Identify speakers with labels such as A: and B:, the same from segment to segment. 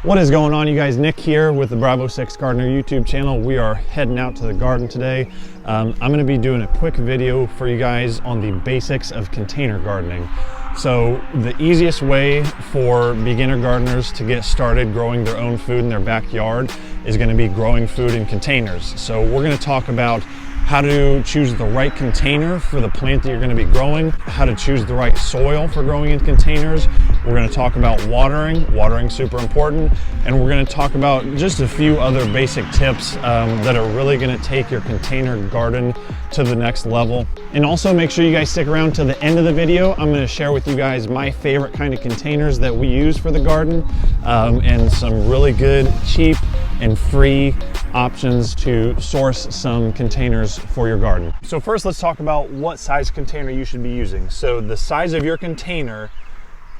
A: What is going on, you guys? Nick here with the Bravo 6 Gardener YouTube channel. We are heading out to the garden today. I'm going to be doing a quick video for you guys on the basics of container gardening. So the easiest way for beginner gardeners to get started growing their own food in their backyard is going to be growing food in containers. So we're going to talk about how to choose the right container for the plant that you're going to be growing, how to choose the right soil for growing in containers. We're going to talk about watering. Watering's super important. And we're going to talk about just a few other basic tips that are really going to take your container garden to the next level. And also make sure you guys stick around to the end of the video. I'm going to share with you guys my favorite kind of containers that we use for the garden and some really good, cheap, and free options to source some containers for your garden. So first, let's talk about what size container you should be using. So the size of your container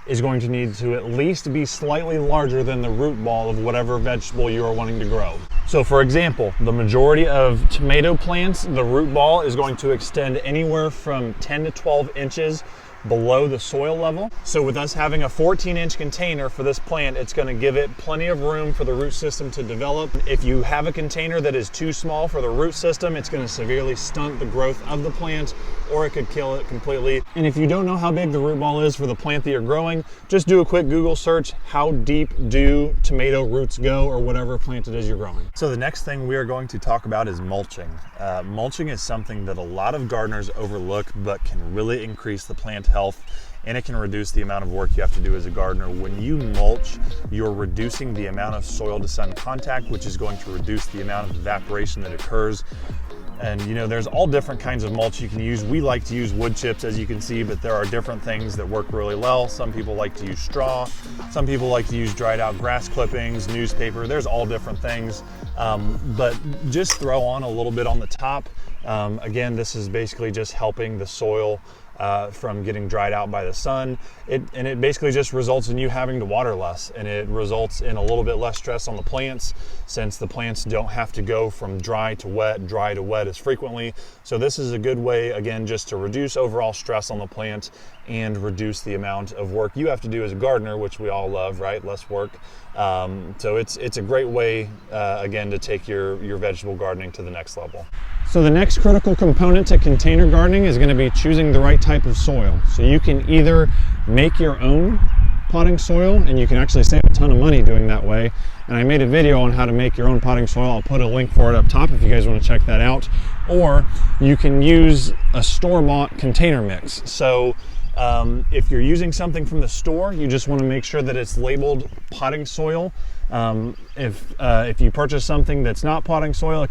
A: is going to need to at least be slightly larger than the root ball of whatever vegetable you are wanting to grow. So for example, the majority of tomato plants, the root ball is going to extend anywhere from 10 to 12 inches below the soil level. So with us having a 14-inch container for this plant, it's going to give it plenty of room for the root system to develop. If you have a container that is too small for the root system, it's going to severely stunt the growth of the plant, or it could kill it completely. And if you don't know how big the root ball is for the plant that you're growing, just do a quick Google search, how deep do tomato roots go, or whatever plant it is you're growing. So the next thing we are going to talk about is mulching. Mulching is something that a lot of gardeners overlook, but can really increase the plant health, and it can reduce the amount of work you have to do as a gardener. When you mulch, you're reducing the amount of soil to sun contact, which is going to reduce the amount of evaporation that occurs. And you know, there's all different kinds of mulch you can use. We like to use wood chips, as you can see, but there are different things that work really well. Some people like to use straw. Some people like to use dried out grass clippings, newspaper. There's all different things. But just throw on a little bit on the top. Again, this is basically just helping the soil from getting dried out by the sun. And it basically just results in you having to water less, and it results in a little bit less stress on the plants, since the plants don't have to go from dry to wet as frequently. So this is a good way, again, just to reduce overall stress on the plant and reduce the amount of work you have to do as a gardener, which we all love, right? Less work. So it's a great way, again, to take your vegetable gardening to the next level. So the next critical component to container gardening is going to be choosing the right type of soil. So you can either make your own potting soil, and you can actually save a ton of money doing that way. And I made a video on how to make your own potting soil. I'll put a link for it up top if you guys want to check that out. Or you can use a store-bought container mix. So if you're using something from the store, you just want to make sure that it's labeled potting soil. If you purchase something that's not potting soil,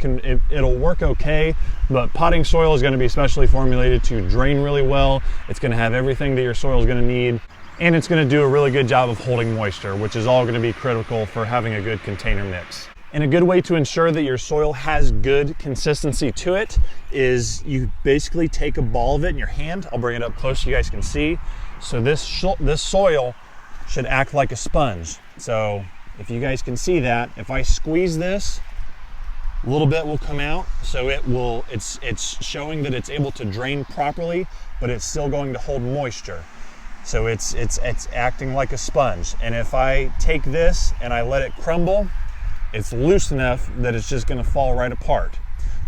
A: it'll work okay, but potting soil is going to be specially formulated to drain really well. It's going to have everything that your soil is going to need, and it's going to do a really good job of holding moisture, which is all going to be critical for having a good container mix. And a good way to ensure that your soil has good consistency to it is you basically take a ball of it in your hand. I'll bring it up close so you guys can see. So this soil should act like a sponge. So if you guys can see that, if I squeeze this, a little bit will come out. So it's showing that it's able to drain properly, but it's still going to hold moisture. So it's acting like a sponge. And if I take this and I let it crumble, it's loose enough that it's just going to fall right apart.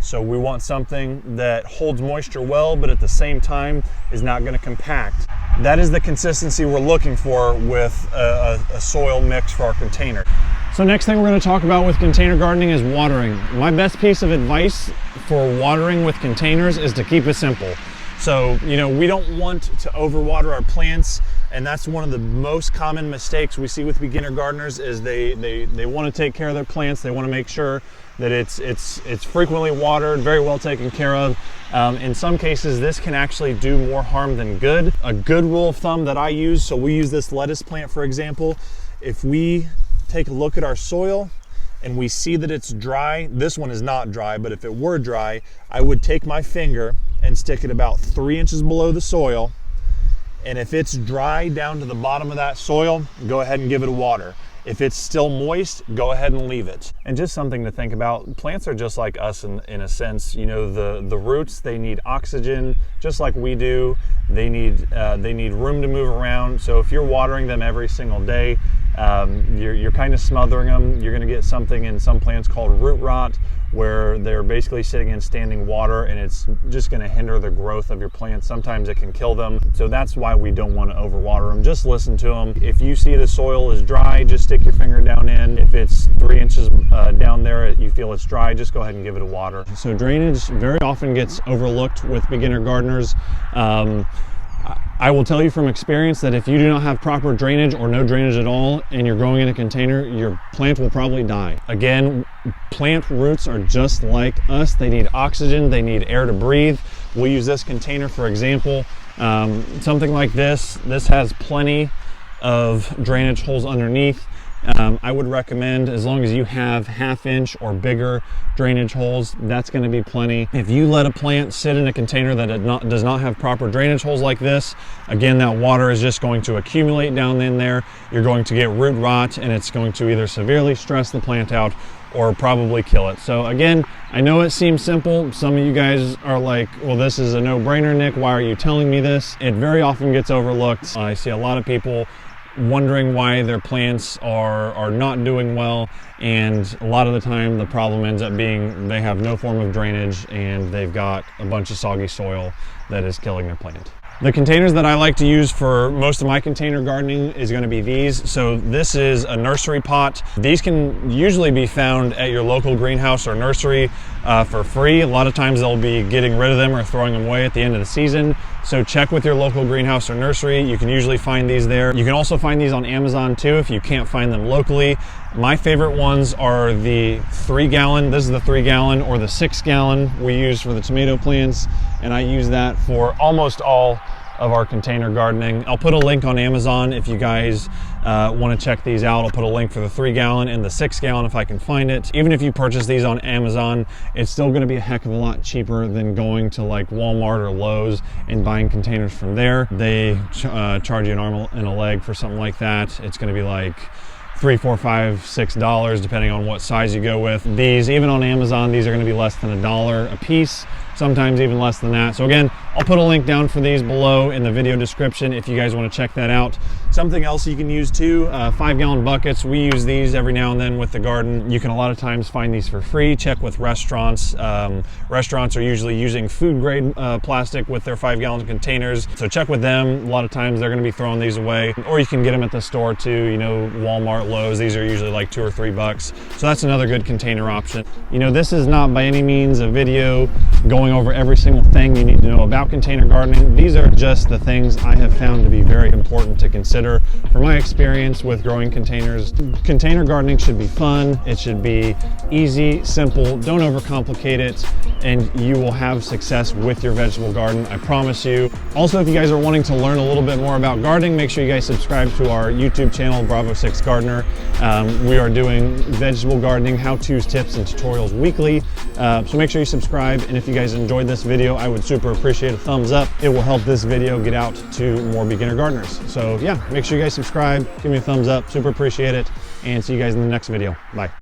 A: So we want something that holds moisture well, but at the same time is not going to compact. That is the consistency we're looking for with a soil mix for our container. So next thing we're going to talk about with container gardening is watering. My best piece of advice for watering with containers is to keep it simple. So, you know, we don't want to overwater our plants, and that's one of the most common mistakes we see with beginner gardeners is they want to take care of their plants. They want to make sure that it's frequently watered, very well taken care of. In some cases, this can actually do more harm than good. A good rule of thumb that I use, so we use this lettuce plant, for example. If we take a look at our soil and we see that it's dry, this one is not dry, but if it were dry, I would take my finger and stick it about 3 inches below the soil. And if it's dry down to the bottom of that soil, go ahead and give it a water. If it's still moist, go ahead and leave it. And just something to think about, plants are just like us in a sense. You know, the roots, they need oxygen just like we do. They need room to move around. So if you're watering them every single day, you're kind of smothering them. You're going to get something in some plants called root rot, where they're basically sitting in standing water, and it's just going to hinder the growth of your plants. Sometimes it can kill them. So that's why we don't want to overwater them. Just listen to them. If you see the soil is dry, just stick your finger down in. If it's 3 inches down there, you feel it's dry, just go ahead and give it a water. So drainage very often gets overlooked with beginner gardeners. I will tell you from experience that if you do not have proper drainage or no drainage at all and you're growing in a container, your plant will probably die. Again, plant roots are just like us. They need oxygen, they need air to breathe. We'll use this container for example. Something like this has plenty of drainage holes underneath. I would recommend, as long as you have 1/2 inch or bigger drainage holes, that's going to be plenty. If you let a plant sit in a container that does not have proper drainage holes like this, again, that water is just going to accumulate down in there. You're going to get root rot, and it's going to either severely stress the plant out or probably kill it. So again, I know it seems simple. Some of you guys are like, well, this is a no-brainer, Nick. Why are you telling me this? It very often gets overlooked. I see a lot of people wondering why their plants are not doing well, and a lot of the time the problem ends up being they have no form of drainage and they've got a bunch of soggy soil that is killing their plant. The containers that I like to use for most of my container gardening is going to be these. So this is a nursery pot. These can usually be found at your local greenhouse or nursery for free. A lot of times they'll be getting rid of them or throwing them away at the end of the season. So check with your local greenhouse or nursery. You can usually find these there. You can also find these on Amazon too if you can't find them locally. My favorite ones are the 3 gallon. This is the 3 gallon or the 6 gallon we use for the tomato plants, and I use that for almost all of our container gardening. I'll put a link on Amazon if you guys want to check these out. I'll put a link for the 3 gallon and the 6 gallon if I can find it. Even if you purchase these on Amazon, it's still going to be a heck of a lot cheaper than going to like Walmart or Lowe's and buying containers from there. They charge you an arm and a leg for something like that. It's going to be like $3, $4, $5, $6 depending on what size you go with. These, even on Amazon, these are going to be less than $1 a piece, sometimes even less than that. So again, I'll put a link down for these below in the video description if you guys want to check that out. Something else you can use too, 5 gallon buckets. We use these every now and then with the garden. You can a lot of times find these for free. Check with restaurants. Restaurants are usually using food grade plastic with their 5 gallon containers. So check with them. A lot of times they're going to be throwing these away, or you can get them at the store too. You know, Walmart, Lowe's, these are usually like $2 or $3. So that's another good container option. You know, this is not by any means a video going over every single thing you need to know about container gardening. These are just the things I have found to be very important to consider from my experience with growing containers. Container gardening should be fun. It should be easy, simple. Don't overcomplicate it, and you will have success with your vegetable garden, I promise you. Also, if you guys are wanting to learn a little bit more about gardening, make sure you guys subscribe to our YouTube channel, Bravo 6 Gardener. We are doing vegetable gardening how-tos, tips, and tutorials weekly. So make sure you subscribe, and if you guys enjoyed this video, I would super appreciate a thumbs up. It will help this video get out to more beginner gardeners. So yeah, make sure you guys subscribe, give me a thumbs up, super appreciate it, and see you guys in the next video. Bye.